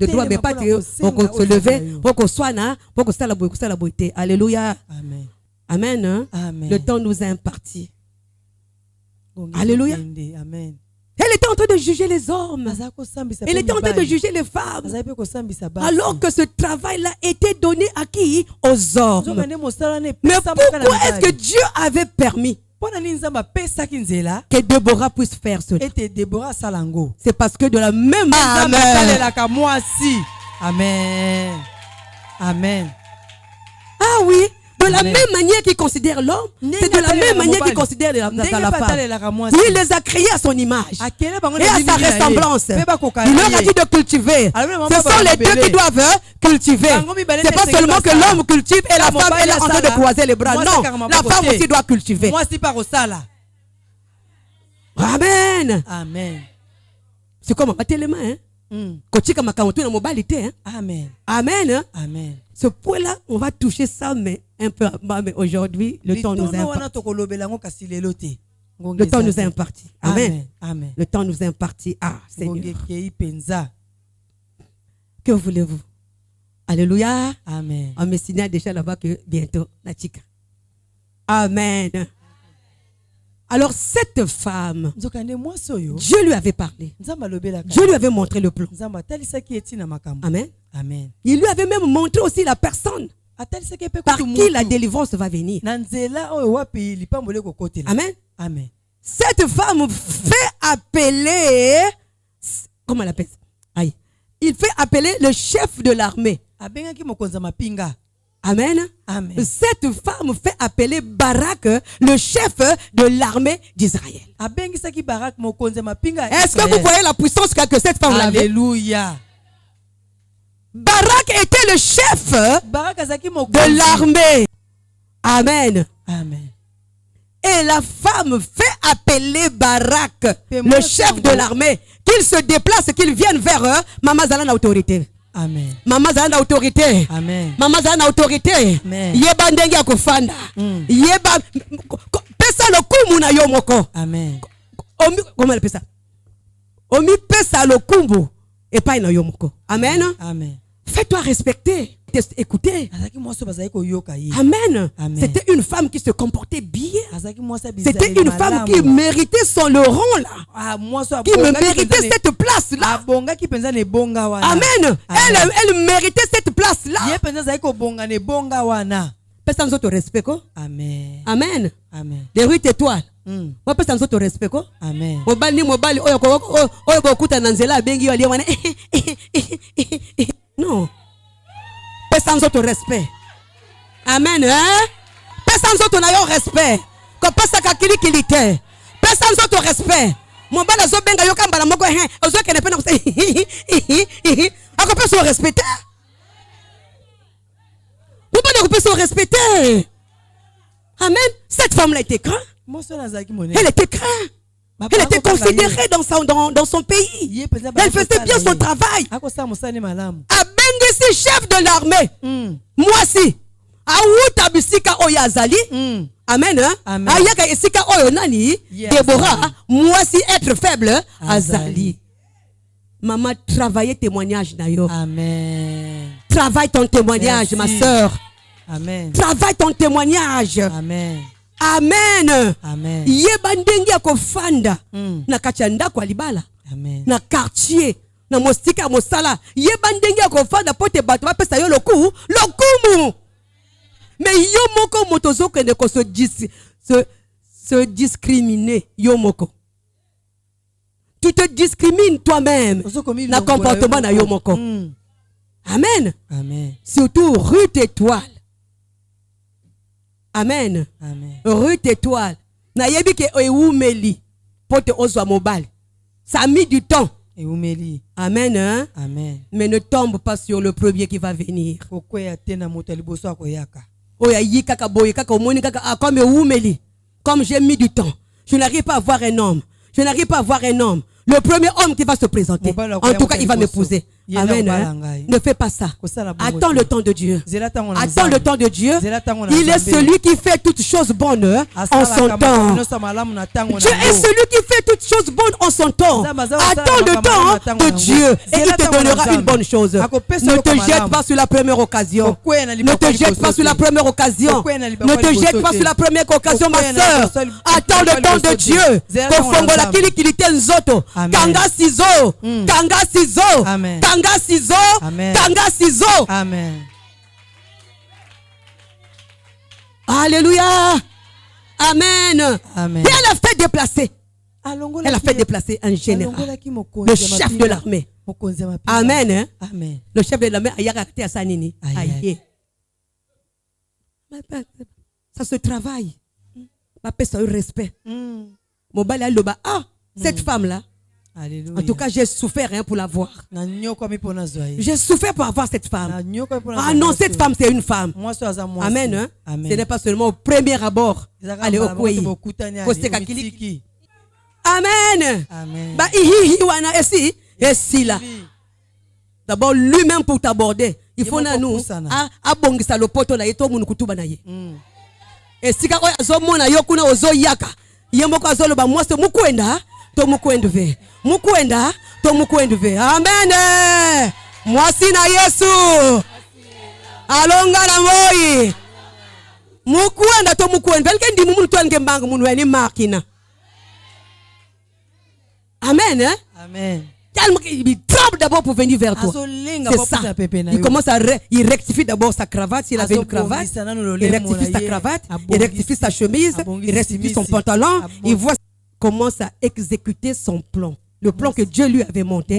droits, mais pas pour se lever, pour qu'on soit là, pour qu'on soit la beauté. Alléluia. Amen. Amen. Hein? Amen. Le temps nous est imparti. Gongi Alléluia. kende. Amen. Elle était en train de juger les hommes. Aza ko sambisa. Elle était en train de juger les femmes. Aza pe ko sambisa ba. Alors que ce travail-là était donné à qui? Aux hommes. Zokande mosala ne Mais pesa pourquoi makana est-ce que Dieu avait permis Pona ni nzamba pesa kinzela que Déborah puisse faire cela? ete Déborah salango. C'est parce que de la même Amen. manière. Mwasi. Amen. Amen. Ah oui, de la Amen. même manière qu'il considère l'homme, c'est de la même manière qu'il considère la femme. Il les a créés à son image et à sa ressemblance. Il leur a dit de cultiver. Ce sont les deux qui doivent cultiver. C'est pas seulement que l'homme cultive et la femme elle est en train de croiser les bras. Non, la femme aussi doit cultiver. Amen. Amen. C'est comme battre les mains. Kochika makamoto na mobilité. Amen. Amen. Amen. Ce point-là, on va toucher ça, mais un peu bas. Mais aujourd'hui, le temps nous est imparti. Le temps nous est imparti. Amen. Amen. Le temps nous est imparti. Ah, Seigneur. Que voulez-vous? Alléluia. Amen. On me signale déjà là-bas que bientôt, la chica. Amen. Alors cette femme, Dieu lui avait parlé. Dieu lui avait montré le plan. Amen. Amen. Il lui avait même montré aussi la personne par qui la délivrance va venir. Amen. Amen. Cette femme fait appeler, comment elle appelle ça? Aïe. Il fait appeler le chef de l'armée. Amen. Amen. Cette femme fait appeler Barak, le chef de l'armée d'Israël. Est-ce que vous voyez la puissance que cette femme avait? Alléluia. Barak était le chef de l'armée. Amen. Amen. Et la femme fait appeler Barak, le chef de l'armée, qu'il se déplace, qu'il vienne vers eux. Maman Zalana autorité. Amen. Maman Zalana autorité. Amen. Maman Zalana autorité. Amen. Yeba ndenge akofanda. Yeba pesa le kumbu na yo moko. Amen. Comment elle appelle ça? Omi pesa le kumbu et pas na yo moko. Amen. Amen. Fais-toi respecter. Écoutez. Amen. Amen. C'était une femme qui se comportait bien. C'était une femme qui méritait le rang là. Qui méritait cette place là. Amen. Elle méritait cette place là. Personne d'autre respect quoi. Amen. Amen. Amen. Les 8 étoiles. Moi personne d'autre respect quoi. Amen. Mobali oyo kokuta na nzela bengi ali wana. Non. Sans autre respect. Amen. Hein? Sans autre respect. Comme pas ça kakili kilite. Sans autre respect. Mon bal azo benga yoka mbala moko hein. Ozo kene pe na ko. Ako pas se respecter. Vous pas se respecter. Amen. Cette femme là était grand. Elle était grand. Elle était considérée dans son pays. Elle faisait bien son travail. Abengisi chef de l'armée. Moi si. Awuta bisika oyazali. Amen. Ayaka esika oyo nani? Déborah. Moi si être faible. Azali. Maman, travaillez témoignage d'ailleurs. Amen. Travaille ton témoignage, ma soeur. Amen. Travaille ton témoignage. Amen. Amen. Amen. Yeba ndenge ya kofanda na kachanda kwa libala. Amen. Na quartier na mostika mosala. Yeba ndenge ya kofanda pote bato ba pesa yo lokumu. Mais yo moko motozo kende ko se discriminer yo moko. Tu te discrimines toi-même. Na comportement na yo moko. Amen. Amen. Surtout Ruth étoile. Amen. Amen. Ruth étoile. Na yebi ke eumeli pote ozwa mobile. Ça a mis du temps. Eumeli. Amen. Hein? Amen. Mais ne tombe pas sur le premier qui va venir. Oya yi kaka boye kaka omoni kaka comme eumeli. Comme j'ai mis du temps. Je n'arrive pas à voir un homme. Je n'arrive pas à voir un homme. Le premier homme qui va se présenter. En tout cas, il va m'épouser. Amen. Hein? Ne fais pas ça. Attends le temps de Dieu. Attends le temps de Dieu. Il est celui qui fait toutes choses bonnes en son temps. Dieu est celui qui fait toutes choses bonnes en son temps. Attends le temps de Dieu et il te donnera une bonne chose. Ne te jette pas sur la première occasion. Ne te jette pas sur la première occasion. Ne te jette pas sur la première occasion, ma soeur. Attends le temps de Dieu. Kofongola kili kilite nzoto. Kanga sizo. Kanga sizo. Kanga sizo. Kanga sizo. Amen. Alléluia. Amen. Amen. Et elle a fait déplacer. Elle a fait déplacer un général. Le chef de l'armée. Amen. Hein? Amen. Le chef de l'armée a yarakté à Sanini. Aïe. Ça se travaille. Ça a eu respect. Cette femme-là. Alléluia. En tout cas, j'ai souffert pour la voir. J'ai souffert pour avoir cette femme. Ah non, cette femme, c'est une femme. Amen. Hein? Amen. Ce n'est pas seulement au premier abord. Allez, au pays. Amen. Amen. D'abord, lui-même pour t'aborder. Il faut nous abongisa le poteau na yeto munukutuba na ye. Et si ka azomona yokuna ozoyaka. Yemoko azoloba moi c'est mukwenda. To mukwenda ve. Mukwenda to mukwenda ve. Amen. Mwasi na Yesu. Alonga na moi. Mukwenda to mukwenda. Belke ndi munu to nge mbanga munu eni makina. Amen. Hein? Amen. Il tremble d'abord pour venir vers toi. C'est ça. Il commence à il rectifie d'abord sa cravate. S'il avait une cravate, il rectifie sa cravate, il rectifie sa chemise, il rectifie son pantalon. Il voit commence à exécuter son plan. Le plan que Dieu lui avait monté.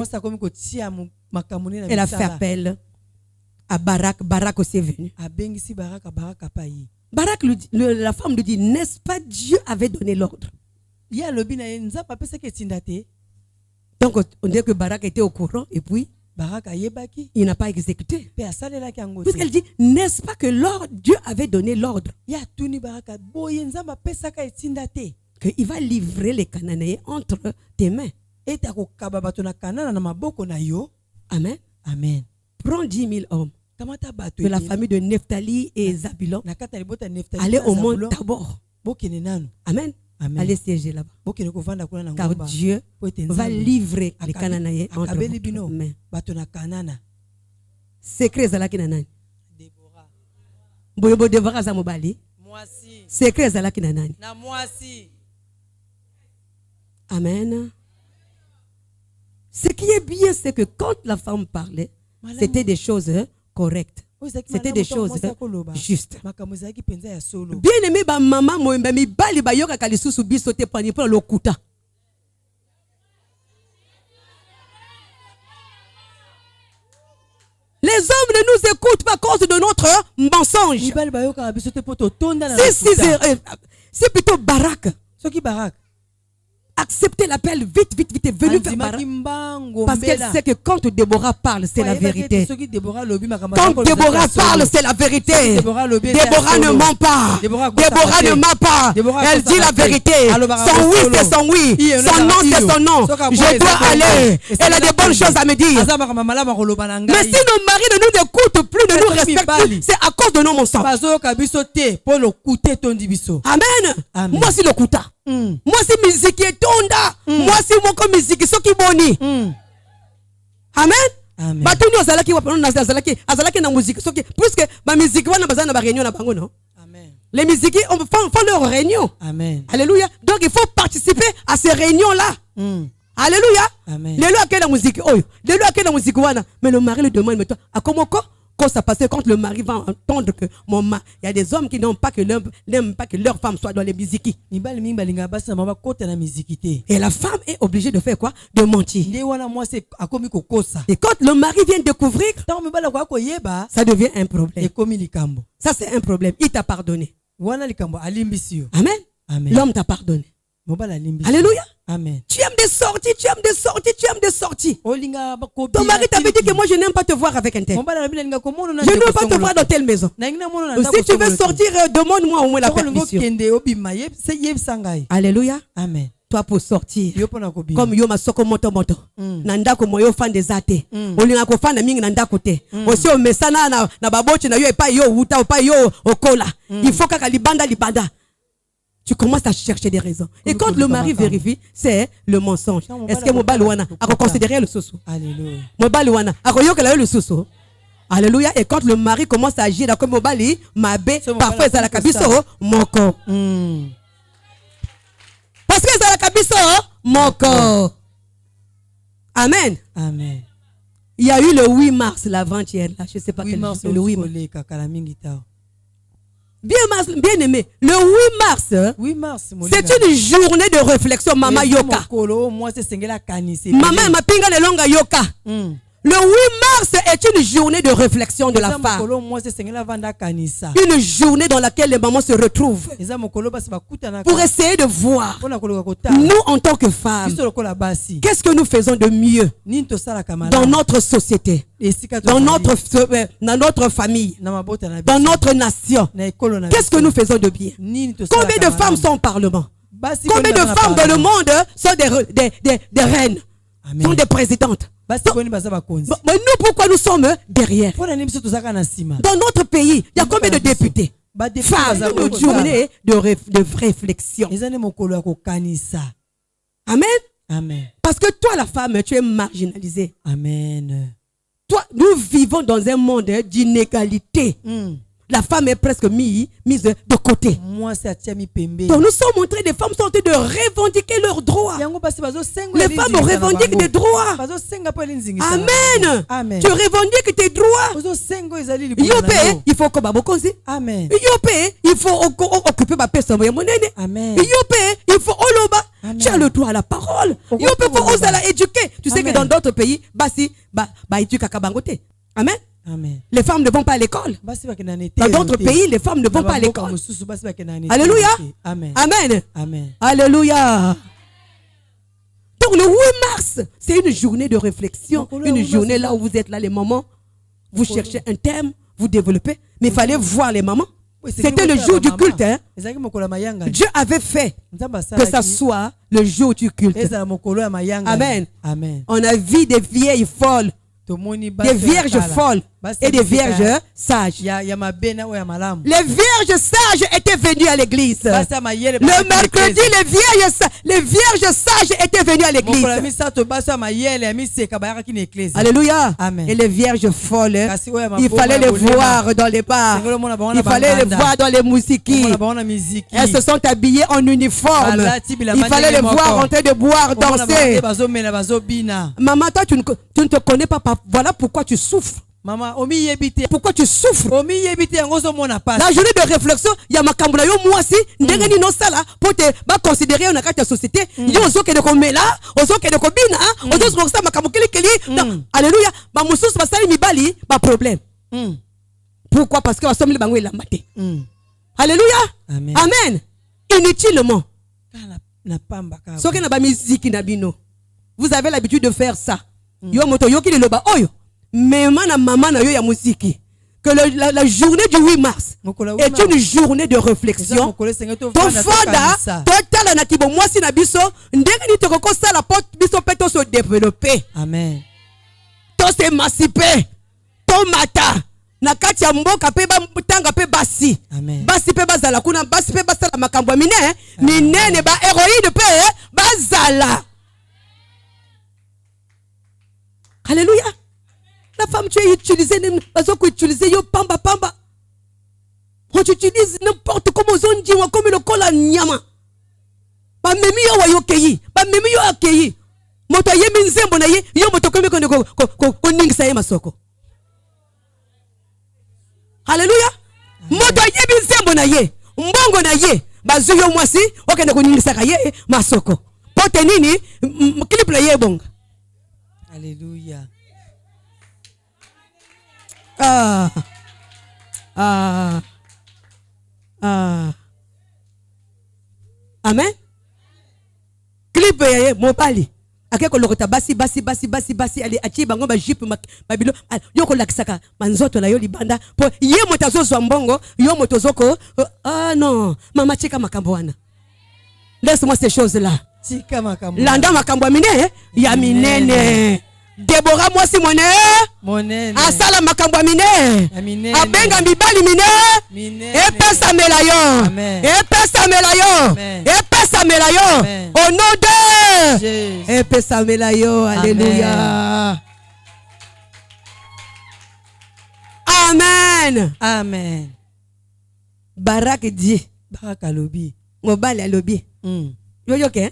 Elle a fait appel à Barak. Barak aussi est venu. Barak, la femme lui dit, n'est-ce pas Dieu avait donné l'ordre? Donc on dirait que Barak était au courant et puis il n'a pas exécuté. Puisqu'elle dit, n'est-ce pas que Dieu avait donné l'ordre qu'il va livrer les Cananéens entre tes mains. Amen. Amen. Prends 10 000 hommes de la famille de Nephtali et Zabulon. Allez au mont Tabor. Amen. Amen. Allez siéger là-bas. Car Dieu va livrer les Cananéens entre vos mains. Secret zalaki nanani. Boyobo Déborah zamobali. Secret zalaki nanani. Amen. Ce qui est bien, c'est que quand la femme parlait, c'était des choses correctes. C'était des choses justes. Bien aimé, maman, moi, mi bali ba yoka kalisusu biso te pani pour le kuta. Les hommes ne nous écoutent pas à cause de notre mensonge. C'est plutôt Barak. Acceptez l'appel vite, venu vers Barak. Parce qu'elle sait que quand Déborah parle, c'est la vérité. Quand Déborah parle, c'est la vérité. Déborah ne ment pas. Déborah ne ment pas. Elle dit la vérité. Son oui, c'est son oui. Son non, c'est son non. Je dois aller. Elle a des bonnes choses à me dire. Mais si nos maris ne nous écoutent plus, ne nous respectent plus, c'est à cause de nos mensonges. Amen. Moi, c'est le kuta. Moi c'est musique et tonda. Moi c'est mon musique ce qui boni. Amen. Batuni ozalaki wapona azalaki na musique ce qui puisque ma musique wana bazana ba réunion na bango non. Amen. Les musiques on font leur réunion. Amen. Alléluia. Donc il faut participer à ces réunions là. Alléluia. Amen. Les lois que la musique oyo, les lois que la musique wana, mais le mari le demande mais toi à comment ça parce que quand le mari va entendre que mon mari, il y a des hommes qui n'aiment pas que leur femme soit dans les musiques. Et la femme est obligée de faire quoi? De mentir. Et quand le mari vient découvrir, ça devient un problème. Ça c'est un problème. Il t'a pardonné. Amen. L'homme t'a pardonné. Alléluia. Amen. Tu aimes des sorties. Ton mari t'avait dit que moi je n'aime pas te voir avec un tel. Je ne veux pas te voir dans telle maison. Si tu veux sortir, demande-moi au moins la permission. Alléluia. Amen. Toi pour sortir, comme yo masoko moto nanda ko moyo fan des athées olinga ko fan na mingi nanda kote aussi o mesana na babochi na yo epa yo uta pa yo okola il faut kaka libanda. Tu commences à chercher des raisons. Et quand le mari vérifie, c'est le mensonge. Est-ce que mobile wana a considéré le soso? Alléluia. Mobile wana a yoka le soso. Alléluia. Et quand le mari commence à agir comme mobile, mabe parfois ça la kabiso moko. Parce que ça la kabiso moko. Amen. Amen. Il y a eu le 8 mars l'avant-hier là, je sais pas quel jour, le 8 mars. Bien aimé, le 8 mars, c'est une journée de réflexion, Mama Yoka. Maman mapinga le longa Yoka. Le 8 mars est une journée de réflexion de la femme. Une journée dans laquelle les mamans se retrouvent pour essayer de voir, nous en tant que femmes, qu'est-ce que nous faisons de mieux dans notre société, dans notre famille, dans notre nation. Qu'est-ce que nous faisons de bien? Combien de femmes sont au Parlement? Combien de femmes dans le monde sont des reines, sont des présidentes? Mais nous, pourquoi nous sommes derrière? Dans notre pays, il y a combien de députés? Femmes, une journée de réflexion. Amen. Amen. Parce que toi, la femme, tu es marginalisée. Amen. Toi, nous vivons dans un monde d'inégalité. La femme est presque mise de côté. Donc nous sommes montrés, des femmes sont en train de revendiquer leurs droits. Les femmes revendiquent des droits. Amen. Amen. Tu revendiques tes droits. Yopé, il faut que babokozi. Amen. Yopé, il faut occuper ma personne. Amen. Yopé, il faut oloba. Tu as le droit à la parole. Yopé, il faut oser la éduquer. Tu sais que dans d'autres pays, éduque kabangote. Amen. Amen. Les femmes ne vont pas à l'école. Dans d'autres pays, les femmes ne vont pas à l'école. Alléluia. Amen. Amen. Amen. Alléluia. Donc le 8 mars, c'est une journée de réflexion. Une journée là où vous êtes là, les mamans. Vous cherchez un thème, vous développez. Mais il fallait voir les mamans. C'était le jour du culte. Hein? Dieu avait fait que ça soit le jour du culte. Amen. Amen. On a vu des vieilles folles, des vierges folles et des vierges sages. Les vierges sages étaient venues à l'église. Le mercredi, les vierges sages étaient venues à l'église. Alléluia. Amen. Et les vierges folles, il fallait les voir dans les bars. Il fallait les voir dans les musiques. Elles se sont habillées en uniforme. Il fallait les voir en train de boire, danser. Maman, toi, tu ne te connais pas. Voilà pourquoi tu souffres. Pourquoi tu souffres? La journée de réflexion, il y a ma cambula yo moi si ndenge ni no sala pour te ba considérer na kati ya société yo ozoke de komela ozoke de kobina ozoke sa makamukeli keli. Alléluia. Ba mususu basali mibali ba problème. Pourquoi? Parce que basomeli bango elambate. Alléluia. Amen. Amen. Inutilement. Soki na ba musique na bino. Vous avez l'habitude de faire ça. Yo moto yo ki le loba oyo. Mais maman na yo ya musique que la journée du 8 mars est une journée de réflexion. Ton fada total na kibo moi si na biso ndenge ni toko sa la porte biso peto se développer. Amen. To s'émanciper. To mata na kati ya mboka pe ba tanga pe basi. Amen. Basi pe bazala kuna basi pe basala makambo minene ba héroïne pe bazala. Alléluia. La femme, tu es utilisée, yo pamba. On t'utilise n'importe comment on dit, comme le cola nyama. Ba memi yo wa yo keyi, ba memi yo akeyi. Moto ye minzembo na ye, yo moto kome ko ningisa ye masoko. Alléluia. Moto yebi nzembo na ye. Mbongo na ye. Bazui yo mwasi. Okende kuningisaka ye. Masoko. Pote nini. Clip la ye bonga. Alléluia. Amen. Clip ya ye mobali. Akeko lokota basi ali achi bango ba jipe babilo yoko lakisaka manzoto na yo libanda po ye motazo zwa mbongo yo motozoko non mama chika makambo wana. Laisse-moi ces choses là. Chika makambo. Landa makambo minene ya minene. Deborah mwasi monene. Asala makambo minene. Abenga mibali minene. Epesa melayo. Epesa melayo. Epesa melayo. Au nom de Jésus. Epesa melayo. Alléluia. Amen. Amen. Barak dit. Barak alobi. Mobali alobi. Yo ke?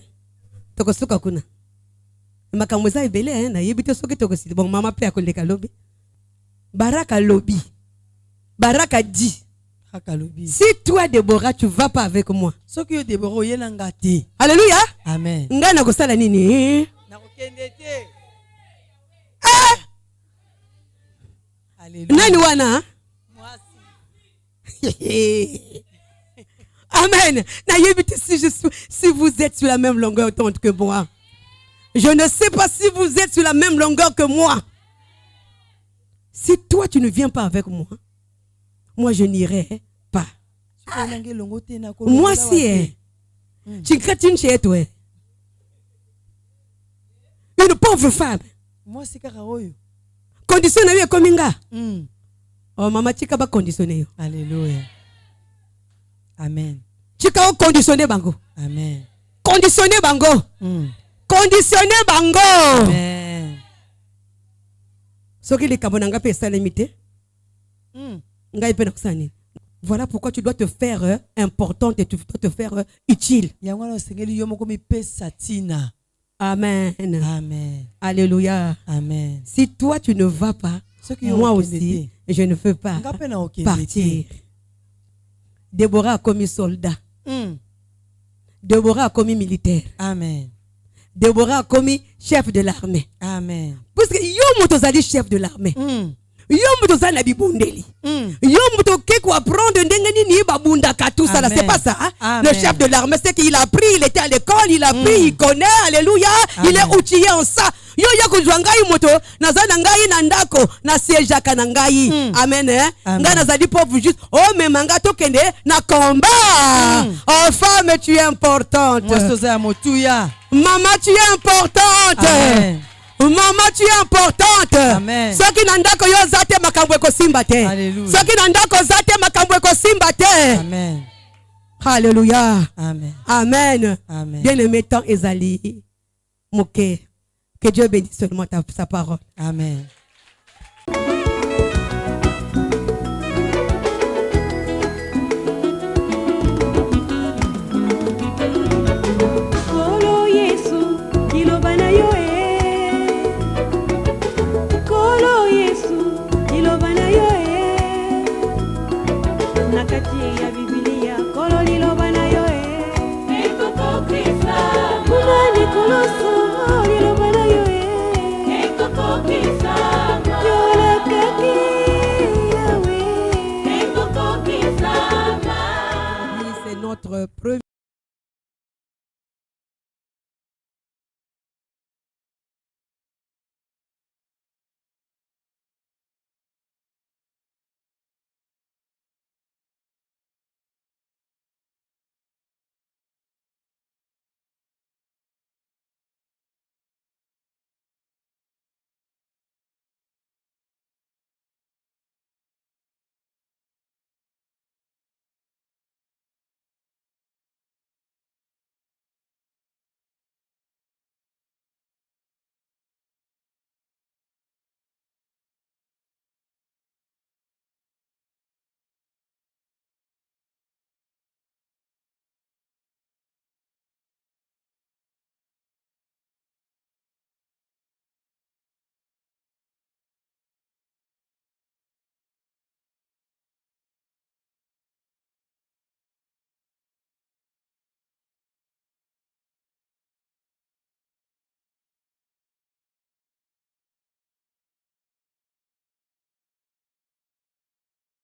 Tokosuka kuna. Makambo za ebele na yebite soki tokosi bon mama pe akoleka lobi. Baraka lobi. Baraka dit. Baraka lobi. Si toi Déborah tu vas pas avec moi. Soki yo Déborah oyena ngati. Alléluia. Amen. Nga na kosala nini? Na kokende te. Alléluia. Nani wana? Mwasi. Amen. Na yebite si vous êtes sur la même longueur d'onde que moi. Je ne sais pas si vous êtes sur la même longueur que moi. Si toi tu ne viens pas avec moi, moi je n'irai pas. Moi si tu chrétienne chez toi, une pauvre femme. Moi c'est karaoyo. Conditionné comme inga. Oh maman tika ba conditionné. Alléluia. Amen. Tika conditionné bango. Amen. Conditionné bango. Conditionné bango. Amen. Ce qui les kabonanga pe sa limité. Voilà pourquoi tu dois te faire importante et tu dois te faire utile. Amen. Amen. Alléluia. Amen. Si toi tu ne vas pas, moi aussi je ne veux pas partir. Déborah a commis soldat. Déborah a commis militaire. Amen. Déborah a commis chef de l'armée. Amen. Parce que yo motozali chef de l'armée. Yo motozali na bibundeli. Yo motoke ko apprendre ndenge nini babundaka tout ça là, c'est pas ça. Hein? Le chef de l'armée, c'est qu'il a appris, il était à l'école, il a appris, il connaît, alléluia. Amen. Il est outillé en ça. Yo yako ngai moto nazana ngai na ndako na siège na ngai. Amen. Nga nazali pauvre juste. Oh mais manga to kende na combat. Oh femme, tu es importante. Maman, tu es importante. Amen. Maman, tu es importante. Amen. Soki nandako yo zate makambo ko simba te. Soki nandako zate makambo ko simba te. Amen. Alléluia. Amen. Amen. Amen. Bien-aimé tant Ezali Moké. Que Dieu bénisse seulement sa parole. Amen. C'est notre premier